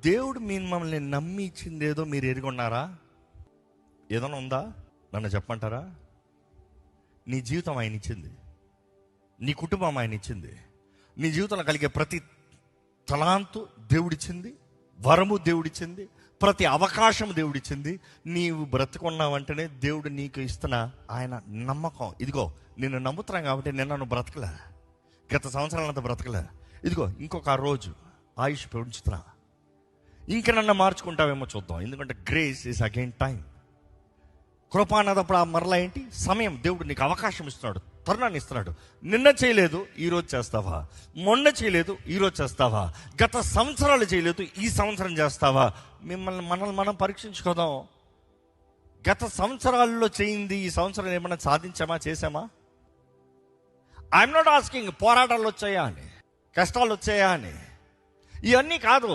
దేవుడు మిమ్మల్ని నమ్మి ఇచ్చింది ఏదో మీరు ఎరుగున్నారా? ఏదైనా ఉందా? నన్ను చెప్పమంటారా? నీ జీవితం ఆయన ఇచ్చింది, నీ కుటుంబం ఆయన ఇచ్చింది, నీ జీవితంలో కలిగే ప్రతి తలాంతు దేవుడిచ్చింది, వరము దేవుడిచ్చింది, ప్రతి అవకాశం దేవుడిచ్చింది. నీవు బ్రతుకున్నావంటేనే దేవుడు నీకు ఇస్తున్న ఆయన నమ్మకం. ఇదిగో నిన్ను నమ్ముతున్నాను కాబట్టి నిన్న నువ్వు బ్రతకలే, గత సంవత్సరాలంతా బ్రతకలే, ఇదిగో ఇంకొక రోజు ఆయుష్ పెంచుతున్నా, ఇంక నన్ను మార్చుకుంటావేమో చూద్దాం. ఎందుకంటే గ్రేస్ ఈజ్ అగైన్ టైం. కృప అన్నదప్పుడు ఆ మరలా ఏంటి? సమయం. దేవుడు నీకు అవకాశం ఇస్తున్నాడు, తరుణాన్ని ఇస్తున్నాడు. నిన్న చేయలేదు, ఈరోజు చేస్తావా? మొన్న చేయలేదు, ఈరోజు చేస్తావా? గత సంవత్సరాలు చేయలేదు, ఈ సంవత్సరం చేస్తావా? మనల్ని మనం పరీక్షించుకోదాం. గత సంవత్సరాల్లో చేయింది ఈ సంవత్సరం ఏమైనా సాధించామా, చేసామా? ఐఎమ్ నాట్ ఆస్కింగ్ పోరాటాలు వచ్చాయా అని, కష్టాలు వచ్చాయా అని, ఇవన్నీ కాదు.